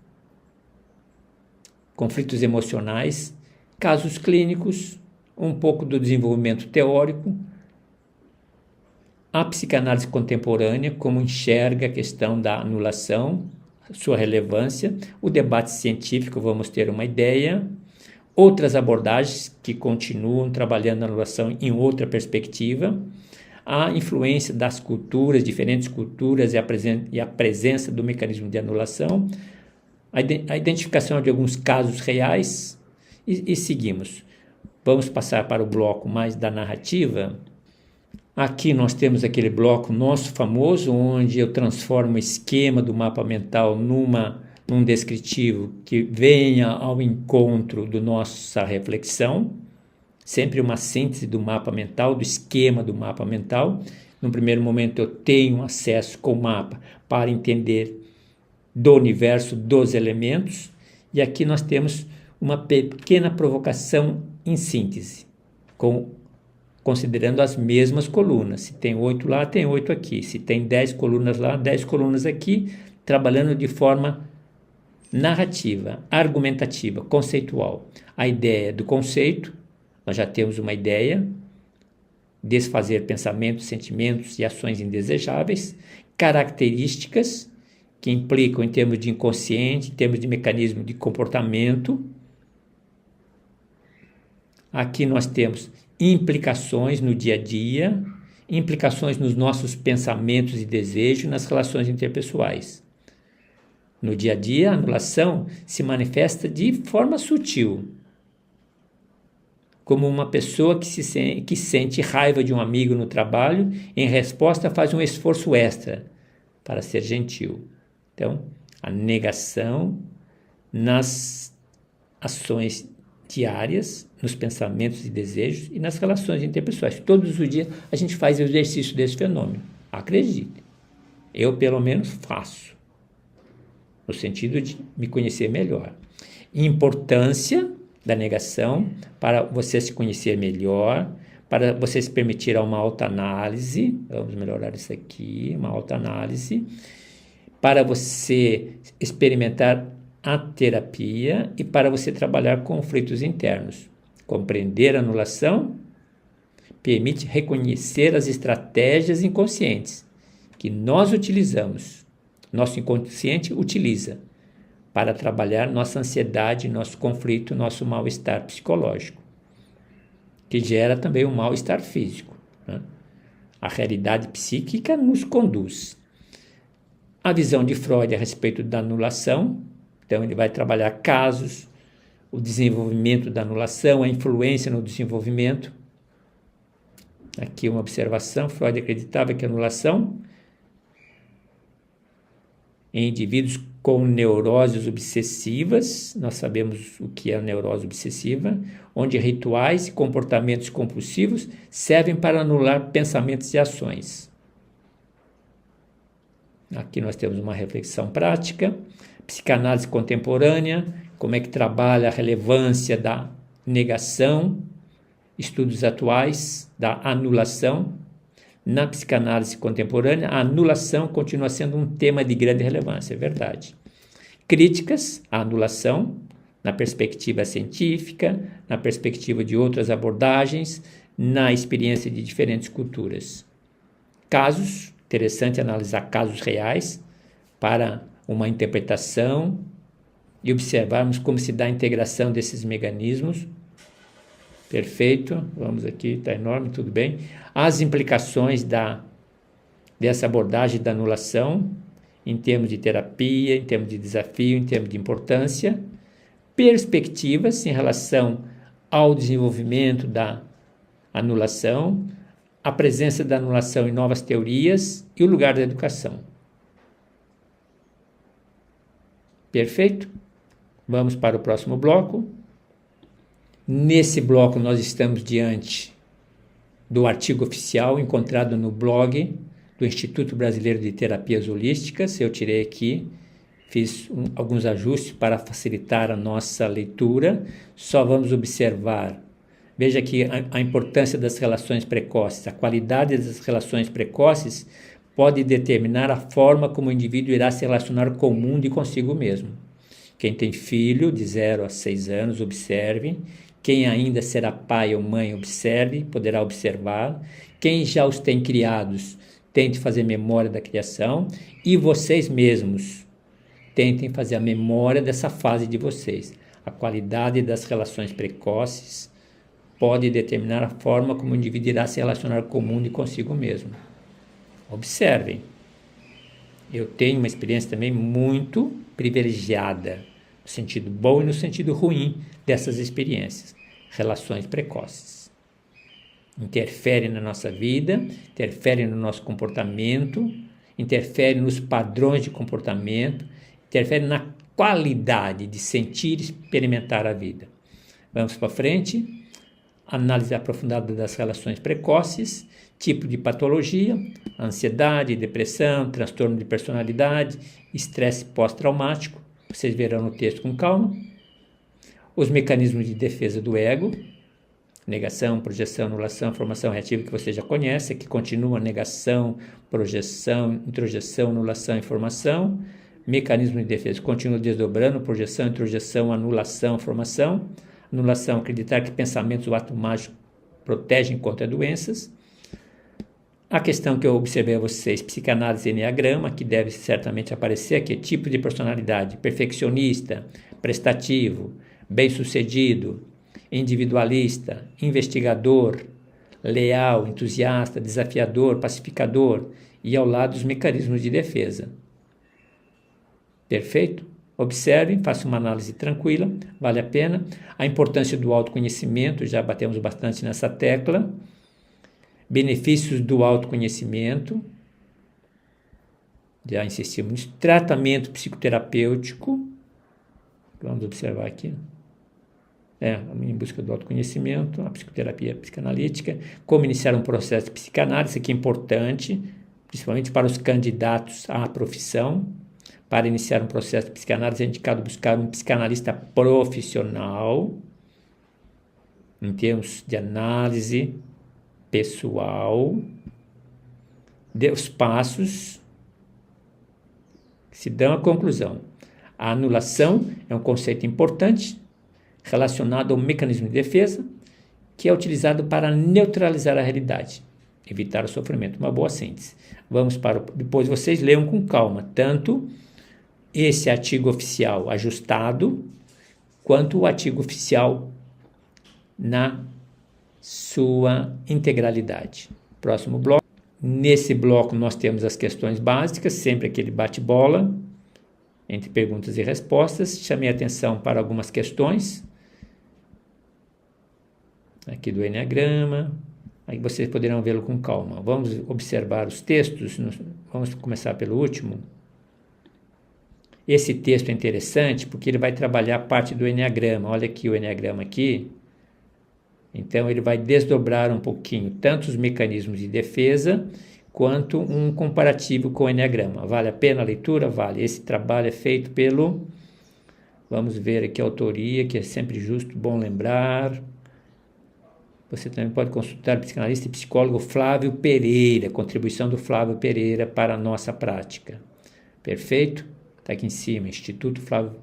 conflitos emocionais, casos clínicos, um pouco do desenvolvimento teórico, a psicanálise contemporânea, como enxerga a questão da anulação, sua relevância, o debate científico, vamos ter uma ideia, outras abordagens que continuam trabalhando a anulação em outra perspectiva, a influência das culturas, diferentes culturas e a presença do mecanismo de anulação, a identificação de alguns casos reais e seguimos. Vamos passar para o bloco mais da narrativa. Aqui nós temos aquele bloco nosso famoso, onde eu transformo o esquema do mapa mental num descritivo que venha ao encontro da nossa reflexão, sempre uma síntese do mapa mental, do esquema do mapa mental. No primeiro momento eu tenho acesso com o mapa para entender do universo, dos elementos, e aqui nós temos uma pequena provocação em síntese, considerando as mesmas colunas. Se tem 8 lá, tem 8 aqui. Se tem 10 colunas lá, 10 colunas aqui, trabalhando de forma narrativa, argumentativa, conceitual. A ideia do conceito, nós já temos uma ideia, desfazer pensamentos, sentimentos e ações indesejáveis, características que implicam em termos de inconsciente, em termos de mecanismo de comportamento. Aqui nós temos implicações no dia a dia, implicações nos nossos pensamentos e desejos, nas relações interpessoais. No dia a dia, a anulação se manifesta de forma sutil, como uma pessoa que sente raiva de um amigo no trabalho, em resposta faz um esforço extra para ser gentil. Então, a negação nas ações diárias, nos pensamentos e desejos e nas relações interpessoais. Todos os dias a gente faz o exercício desse fenômeno. Acredite, eu pelo menos faço, no sentido de me conhecer melhor. Importância da negação para você se conhecer melhor, para você se permitir a uma autoanálise, vamos melhorar isso aqui, uma autoanálise, para você experimentar a terapia e para você trabalhar conflitos internos. Compreender a anulação permite reconhecer as estratégias inconscientes que nós utilizamos, nosso inconsciente utiliza, para trabalhar nossa ansiedade, nosso conflito, nosso mal-estar psicológico, que gera também um mal-estar físico, né? A realidade psíquica nos conduz. A visão de Freud a respeito da anulação, então ele vai trabalhar casos, o desenvolvimento da anulação, a influência no desenvolvimento. Aqui uma observação, Freud acreditava que a anulação em indivíduos com neuroses obsessivas, nós sabemos o que é a neurose obsessiva, onde rituais e comportamentos compulsivos servem para anular pensamentos e ações. Aqui nós temos uma reflexão prática, psicanálise contemporânea, como é que trabalha a relevância da negação, estudos atuais da anulação. Na psicanálise contemporânea, a anulação continua sendo um tema de grande relevância, é verdade. Críticas à anulação, na perspectiva científica, na perspectiva de outras abordagens, na experiência de diferentes culturas. Casos, interessante analisar casos reais para uma interpretação e observarmos como se dá a integração desses mecanismos. Perfeito, vamos aqui, está enorme, tudo bem. As implicações dessa abordagem da anulação, em termos de terapia, em termos de desafio, em termos de importância. Perspectivas em relação ao desenvolvimento da anulação, a presença da anulação em novas teorias e o lugar da educação. Perfeito? Vamos para o próximo bloco. Nesse bloco nós estamos diante do artigo oficial encontrado no blog do Instituto Brasileiro de Terapias Holísticas. Eu tirei aqui, fiz alguns ajustes para facilitar a nossa leitura. Só vamos observar, veja aqui a importância das relações precoces. A qualidade das relações precoces pode determinar a forma como o indivíduo irá se relacionar com o mundo e consigo mesmo. Quem tem filho de 0 a 6 anos, observe. Quem ainda será pai ou mãe, observe, poderá observar. Quem já os tem criados, tente fazer memória da criação. E vocês mesmos, tentem fazer a memória dessa fase de vocês. A qualidade das relações precoces pode determinar a forma como o indivíduo irá se relacionar com o mundo e consigo mesmo. Observem. Eu tenho uma experiência também muito privilegiada, no sentido bom e no sentido ruim dessas experiências. Relações precoces. Interferem na nossa vida, interferem no nosso comportamento, interferem nos padrões de comportamento, interferem na qualidade de sentir e experimentar a vida. Vamos para frente. Análise aprofundada das relações precoces, tipo de patologia, ansiedade, depressão, transtorno de personalidade, estresse pós-traumático. Vocês verão no texto com calma. Os mecanismos de defesa do ego, negação, projeção, anulação, formação reativa, que você já conhece, que continua negação, projeção, introjeção, anulação e formação. Mecanismo de defesa continua desdobrando, projeção, introjeção, anulação, formação. Anulação, acreditar que pensamentos ou ato mágico protegem contra doenças. A questão que eu observei a vocês, psicanálise e enneagrama, que deve certamente aparecer aqui, tipo de personalidade, perfeccionista, prestativo, bem-sucedido, individualista, investigador, leal, entusiasta, desafiador, pacificador, e ao lado os mecanismos de defesa. Perfeito? Observem, façam uma análise tranquila, vale a pena. A importância do autoconhecimento, já batemos bastante nessa tecla. Benefícios do autoconhecimento, já insistimos nisso. Tratamento psicoterapêutico, vamos observar aqui. Em busca do autoconhecimento, a psicoterapia psicanalítica, como iniciar um processo de psicanálise, isso aqui é importante, principalmente para os candidatos à profissão. Para iniciar um processo de psicanálise, é indicado buscar um psicanalista profissional, em termos de análise pessoal, os passos que se dão à conclusão. A anulação é um conceito importante relacionado ao mecanismo de defesa. que é utilizado para neutralizar a realidade, evitar o sofrimento. Uma boa síntese. Depois vocês leiam com calma, tanto esse artigo oficial ajustado, quanto o artigo oficial na sua integralidade. Próximo bloco. Nesse bloco nós temos as questões básicas, sempre aquele bate-bola, entre perguntas e respostas. Chamei a atenção para algumas questões aqui do Eneagrama, aí vocês poderão vê-lo com calma. Vamos observar os textos, vamos começar pelo último. Esse texto é interessante porque ele vai trabalhar parte do Eneagrama. Olha aqui o Eneagrama aqui. Então ele vai desdobrar um pouquinho tanto os mecanismos de defesa quanto um comparativo com o Eneagrama. Vale a pena a leitura? Vale. Esse trabalho é feito pelo... Vamos ver aqui a autoria, que é sempre justo, bom lembrar. Você também pode consultar o psicanalista e psicólogo Flávio Pereira, contribuição do Flávio Pereira para a nossa prática. Perfeito? Está aqui em cima, Instituto Flávio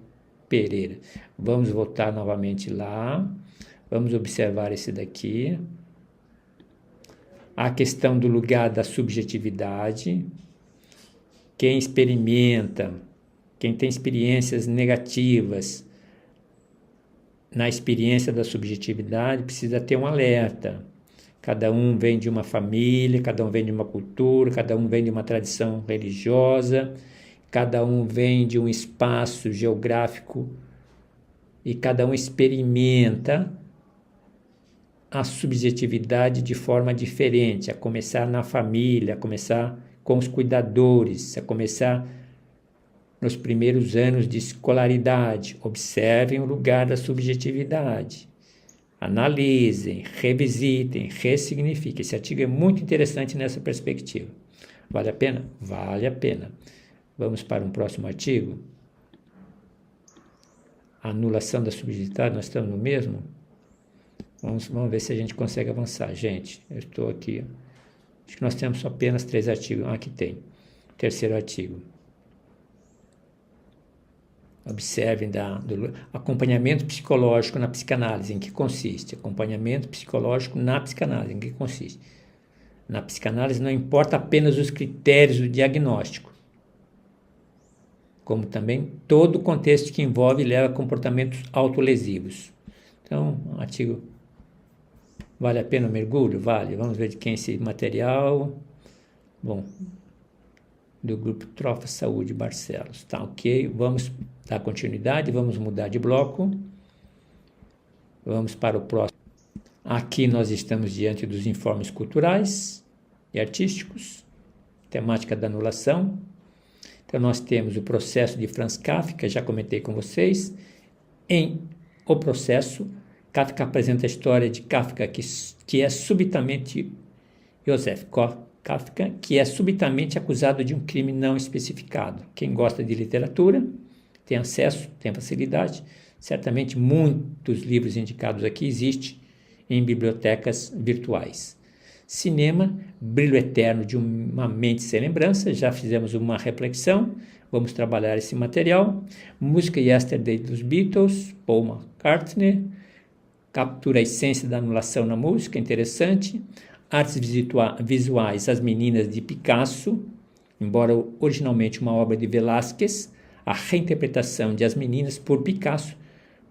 Pereira. Vamos voltar novamente lá. Vamos observar esse daqui. A questão do lugar da subjetividade. Quem experimenta, quem tem experiências negativas na experiência da subjetividade, precisa ter um alerta. Cada um vem de uma família, cada um vem de uma cultura, cada um vem de uma tradição religiosa, cada um vem de um espaço geográfico e cada um experimenta a subjetividade de forma diferente, a começar na família, a começar com os cuidadores, a começar nos primeiros anos de escolaridade. Observem o lugar da subjetividade, analisem, revisitem, ressignifiquem. Esse artigo é muito interessante nessa perspectiva. Vale a pena? Vale a pena. Vamos para um próximo artigo. Anulação da subjetividade, nós estamos no mesmo? Vamos ver se a gente consegue avançar. Gente, eu estou aqui. Acho que nós temos apenas 3 artigos. Aqui tem. Terceiro artigo. Observem do acompanhamento psicológico na psicanálise, em que consiste? Acompanhamento psicológico na psicanálise, em que consiste? Na psicanálise não importa apenas os critérios do diagnóstico, como também todo o contexto que envolve e leva a comportamentos autolesivos. Então, artigo, vale a pena o mergulho? Vale. Vamos ver de quem é esse material. Bom, do grupo Trofa Saúde Barcelos. Tá, ok. Vamos dar continuidade, vamos mudar de bloco. Vamos para o próximo. Aqui nós estamos diante dos informes culturais e artísticos, temática da anulação. Então nós temos o processo de Franz Kafka, já comentei com vocês. Em O Processo, Kafka apresenta a história de Kafka que é subitamente Josef Kafka, que é subitamente acusado de um crime não especificado. Quem gosta de literatura tem acesso, tem facilidade. Certamente muitos livros indicados aqui existem em bibliotecas virtuais. Cinema, Brilho Eterno de uma Mente Sem Lembrança, já fizemos uma reflexão, vamos trabalhar esse material. Música Yesterday dos Beatles, Paul McCartney, captura a essência da anulação na música, interessante. Artes visuais, As Meninas de Picasso, embora originalmente uma obra de Velázquez, a reinterpretação de As Meninas por Picasso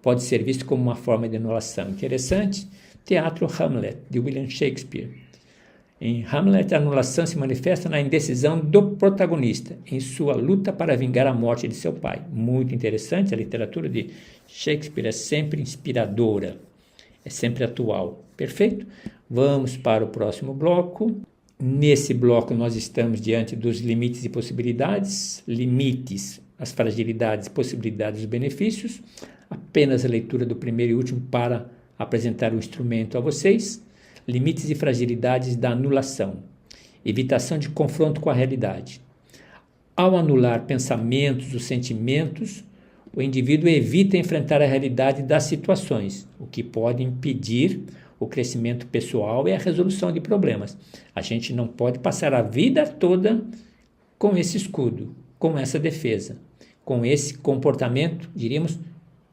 pode ser visto como uma forma de anulação. Interessante. Teatro Hamlet, de William Shakespeare. Em Hamlet, a anulação se manifesta na indecisão do protagonista, em sua luta para vingar a morte de seu pai. Muito interessante, a literatura de Shakespeare é sempre inspiradora, é sempre atual. Perfeito? Vamos para o próximo bloco. Nesse bloco nós estamos diante dos limites e possibilidades. Limites, as fragilidades, possibilidades e os benefícios. Apenas a leitura do primeiro e último para apresentar o instrumento a vocês. Limites e fragilidades da anulação. Evitação de confronto com a realidade. Ao anular pensamentos ou sentimentos, o indivíduo evita enfrentar a realidade das situações, o que pode impedir o crescimento pessoal e a resolução de problemas. A gente não pode passar a vida toda com esse escudo, com essa defesa, com esse comportamento, diríamos,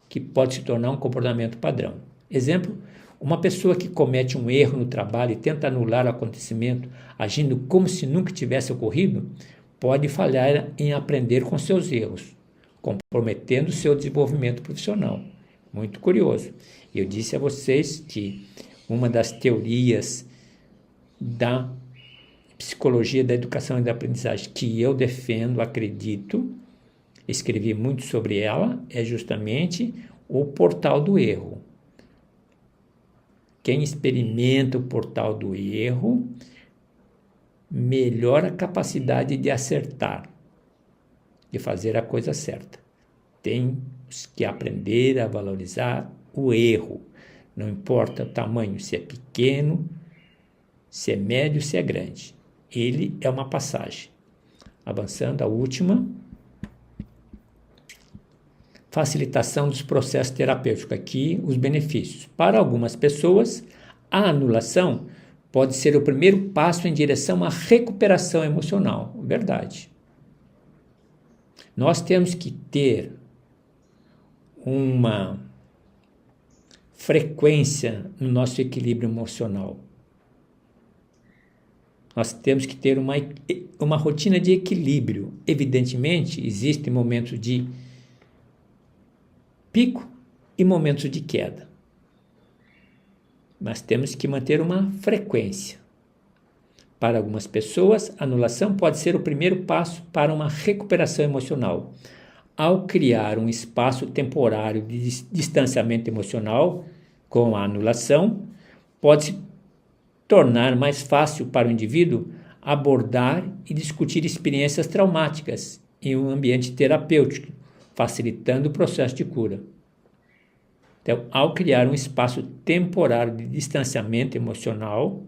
que pode se tornar um comportamento padrão. Exemplo, Uma pessoa que comete um erro no trabalho e tenta anular o acontecimento, agindo como se nunca tivesse ocorrido, pode falhar em aprender com seus erros, comprometendo seu desenvolvimento profissional. Muito curioso. Eu disse a vocês que uma das teorias da psicologia da educação e da aprendizagem que eu defendo, acredito, escrevi muito sobre ela, é justamente o portal do erro. Quem experimenta o portal do erro melhora a capacidade de acertar, de fazer a coisa certa. Temos que aprender a valorizar o erro. Não importa o tamanho, se é pequeno, se é médio, se é grande. Ele é uma passagem. Avançando, a última. Facilitação dos processos terapêuticos. Aqui, os benefícios. Para algumas pessoas, a anulação pode ser o primeiro passo em direção à recuperação emocional. Verdade. Nós temos que ter uma frequência no nosso equilíbrio emocional. Nós temos que ter uma rotina de equilíbrio. Evidentemente, existem momentos de pico e momentos de queda. Mas temos que manter uma frequência. Para algumas pessoas, a anulação pode ser o primeiro passo para uma recuperação emocional. Ao criar um espaço temporário de distanciamento emocional com a anulação, pode-se tornar mais fácil para o indivíduo abordar e discutir experiências traumáticas em um ambiente terapêutico, facilitando o processo de cura. Então, ao criar um espaço temporário de distanciamento emocional,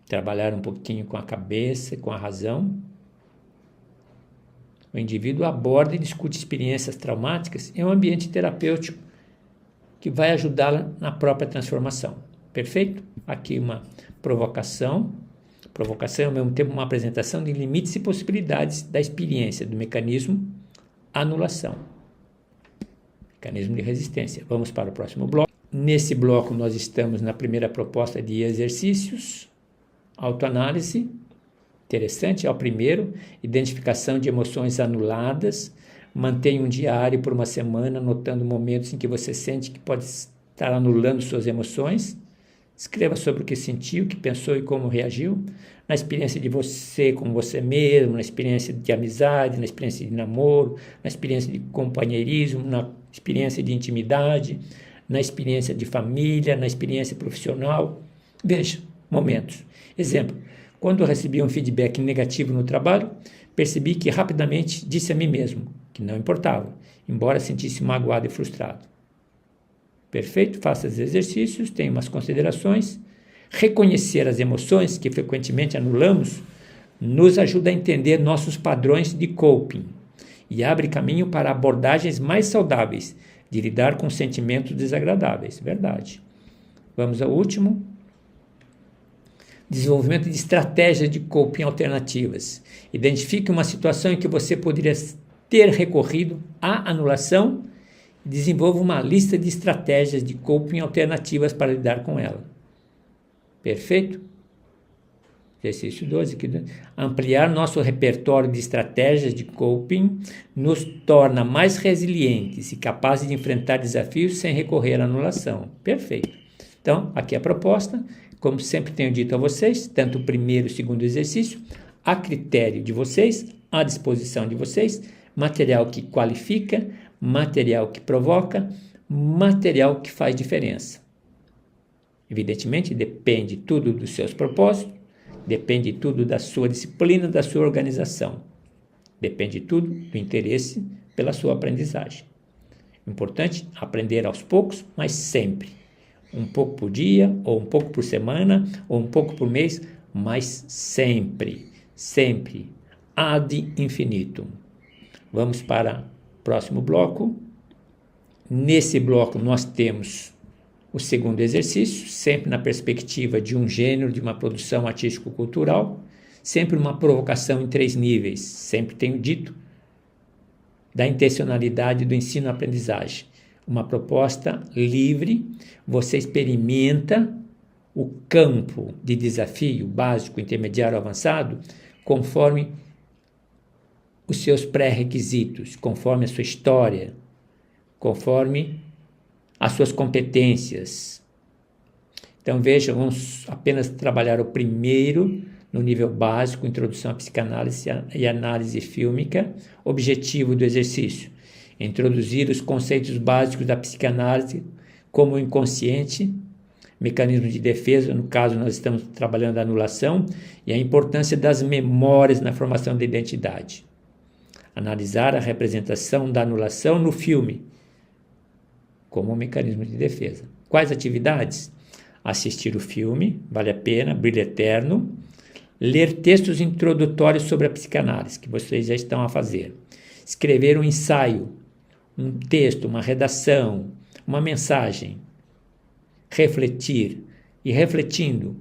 trabalhar um pouquinho com a cabeça, com a razão, o indivíduo aborda e discute experiências traumáticas em um ambiente terapêutico que vai ajudá-la na própria transformação. Perfeito? Aqui uma provocação ao mesmo tempo uma apresentação de limites e possibilidades da experiência do mecanismo anulação. Mecanismo de resistência. Vamos para o próximo bloco. Nesse bloco nós estamos na primeira proposta de exercícios, autoanálise. Interessante, é o primeiro, identificação de emoções anuladas. Mantenha um diário por uma semana, anotando momentos em que você sente que pode estar anulando suas emoções. Escreva sobre o que sentiu, o que pensou e como reagiu, na experiência de você com você mesmo, na experiência de amizade, na experiência de namoro, na experiência de companheirismo, na experiência de intimidade, na experiência de família, na experiência profissional. Veja, momentos. Exemplo, quando eu recebi um feedback negativo no trabalho, percebi que rapidamente disse a mim mesmo que não importava, embora sentisse magoado e frustrado. Perfeito? Faça os exercícios, tenha umas considerações. Reconhecer as emoções que frequentemente anulamos nos ajuda a entender nossos padrões de coping e abre caminho para abordagens mais saudáveis de lidar com sentimentos desagradáveis. Verdade. Vamos ao último. Desenvolvimento de estratégias de coping alternativas. Identifique uma situação em que você poderia ter recorrido à anulação. Desenvolva uma lista de estratégias de coping alternativas para lidar com ela. Perfeito? Exercício 12. Ampliar nosso repertório de estratégias de coping nos torna mais resilientes e capazes de enfrentar desafios sem recorrer à anulação. Perfeito. Então, aqui a proposta. Como sempre tenho dito a vocês, tanto o primeiro e o segundo exercício, a critério de vocês, à disposição de vocês, material que qualifica, material que provoca, material que faz diferença. Evidentemente, depende tudo dos seus propósitos, depende tudo da sua disciplina, da sua organização. Depende tudo do interesse pela sua aprendizagem. Importante aprender aos poucos, mas sempre. Um pouco por dia, ou um pouco por semana, ou um pouco por mês, mas sempre, sempre, ad infinitum. Vamos para o próximo bloco. Nesse bloco nós temos o segundo exercício, sempre na perspectiva de um gênero, de uma produção artístico-cultural, sempre uma provocação em 3 níveis, sempre tenho dito, da intencionalidade do ensino-aprendizagem. uma proposta livre, você experimenta o campo de desafio básico, intermediário, avançado, conforme os seus pré-requisitos, conforme a sua história, conforme as suas competências. Então veja, vamos apenas trabalhar o primeiro no nível básico, introdução à psicanálise e análise fílmica. Objetivo do exercício: introduzir os conceitos básicos da psicanálise, como o inconsciente, mecanismo de defesa, no caso nós estamos trabalhando a anulação, e a importância das memórias na formação da identidade. Analisar a representação da anulação no filme, como um mecanismo de defesa. Quais atividades? Assistir o filme, vale a pena, Brilho Eterno. Ler textos introdutórios sobre a psicanálise, que vocês já estão a fazer. Escrever um ensaio, um texto, uma redação, uma mensagem. Refletir e refletindo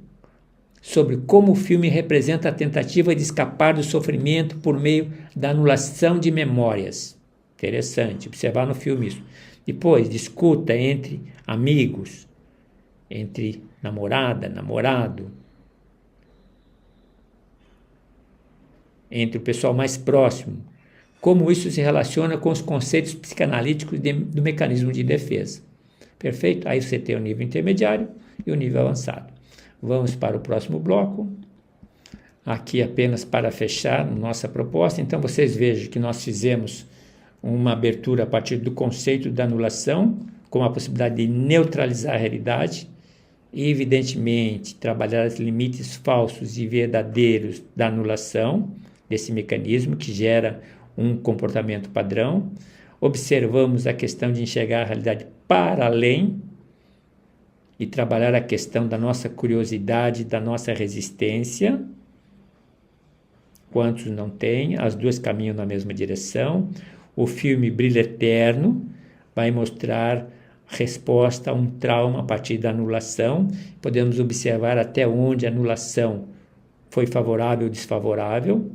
sobre como o filme representa a tentativa de escapar do sofrimento por meio da anulação de memórias. Interessante, observar no filme isso. Depois, discuta entre amigos, entre namorada, namorado, entre o pessoal mais próximo, como isso se relaciona com os conceitos psicanalíticos do mecanismo de defesa. Perfeito? Aí você tem o nível intermediário e o nível avançado. Vamos para o próximo bloco. Aqui apenas para fechar nossa proposta. Então vocês vejam que nós fizemos uma abertura a partir do conceito da anulação, com a possibilidade de neutralizar a realidade e, evidentemente, trabalhar os limites falsos e verdadeiros da anulação, desse mecanismo que gera um comportamento padrão. Observamos a questão de enxergar a realidade para além e trabalhar a questão da nossa curiosidade, da nossa resistência. Quantos não têm? As duas caminham na mesma direção. O filme Brilho Eterno vai mostrar resposta a um trauma a partir da anulação. Podemos observar até onde a anulação foi favorável ou desfavorável.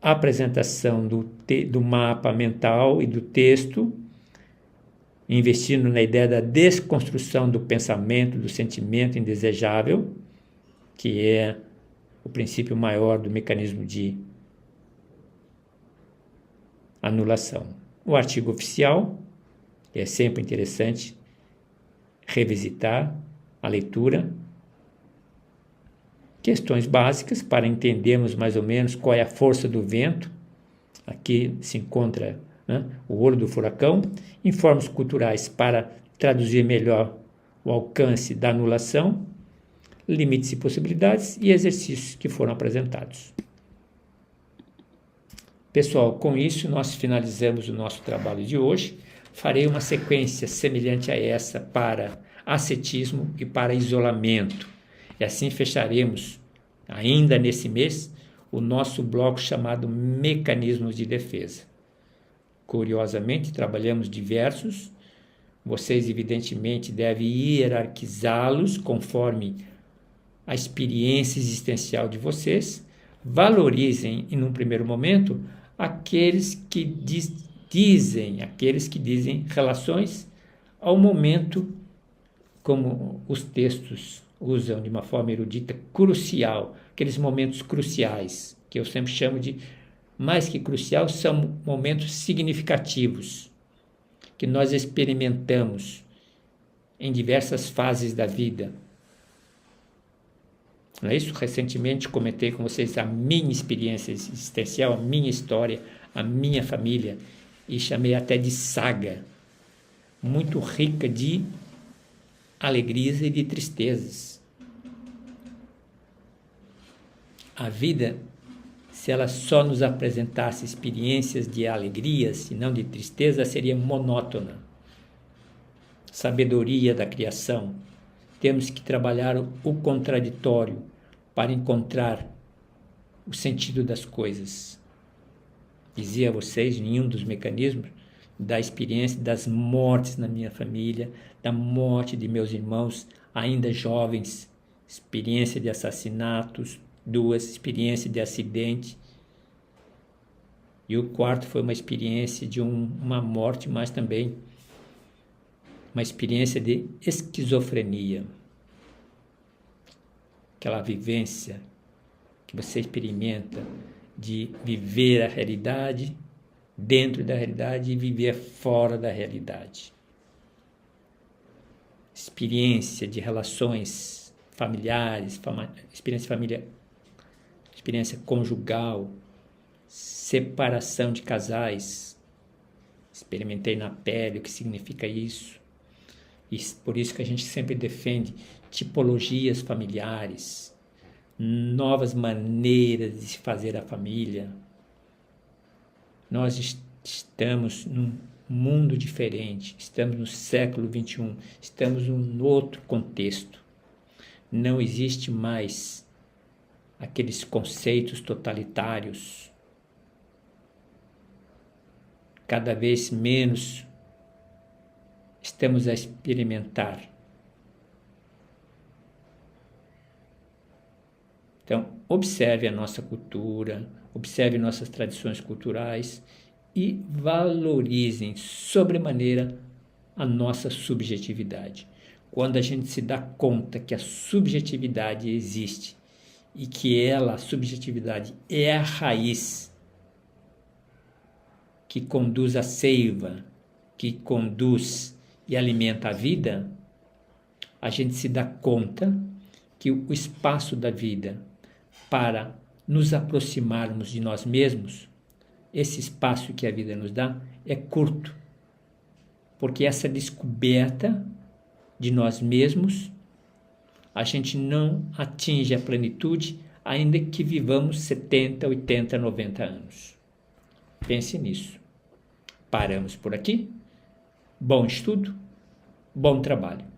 A apresentação do mapa mental e do texto, investindo na ideia da desconstrução do pensamento, do sentimento indesejável, que é o princípio maior do mecanismo de anulação. O artigo oficial, é sempre interessante revisitar a leitura. Questões básicas para entendermos mais ou menos qual é a força do vento. Aqui se encontra o olho do furacão. Informes culturais para traduzir melhor o alcance da anulação, limites e possibilidades e exercícios que foram apresentados. Pessoal, com isso nós finalizamos o nosso trabalho de hoje. Farei uma sequência semelhante a essa para ascetismo e para isolamento. E assim fecharemos, ainda nesse mês, o nosso bloco chamado Mecanismos de Defesa. Curiosamente, trabalhamos diversos. Vocês, evidentemente, devem hierarquizá-los conforme a experiência existencial de vocês. Valorizem, em um primeiro momento, aqueles que dizem relações ao momento, como os textos usam de uma forma erudita, crucial, aqueles momentos cruciais, que eu sempre chamo de, mais que crucial, são momentos significativos, que nós experimentamos em diversas fases da vida. Não é isso? Recentemente comentei com vocês a minha experiência existencial, a minha história, a minha família, e chamei até de saga, muito rica de alegrias e de tristezas. A vida, se ela só nos apresentasse experiências de alegrias e não de tristeza, seria monótona. Sabedoria da criação. Temos que trabalhar o contraditório para encontrar o sentido das coisas. Dizia a vocês, em um dos mecanismos, da experiência das mortes na minha família, da morte de meus irmãos ainda jovens, experiência de assassinatos, 2, experiência de acidente. E o quarto foi uma experiência de uma morte, mas também uma experiência de esquizofrenia. Aquela vivência que você experimenta de viver a realidade dentro da realidade e viver fora da realidade. Experiência de relações familiares, experiência conjugal, separação de casais. Experimentei na pele o que significa isso. E por isso que a gente sempre defende tipologias familiares, novas maneiras de se fazer a família. Nós estamos num mundo diferente, estamos no século XXI, estamos num outro contexto. Não existe mais aqueles conceitos totalitários. Cada vez menos estamos a experimentar. Então, observe a nossa cultura, observe nossas tradições culturais e valorizem sobremaneira a nossa subjetividade. Quando a gente se dá conta que a subjetividade existe e que ela, a subjetividade, é a raiz que conduz a seiva, que conduz e alimenta a vida, a gente se dá conta que o espaço da vida para nos aproximarmos de nós mesmos, esse espaço que a vida nos dá é curto, porque essa descoberta de nós mesmos, a gente não atinge a plenitude, ainda que vivamos 70, 80, 90 anos. Pense nisso. Paramos por aqui. Bom estudo, bom trabalho.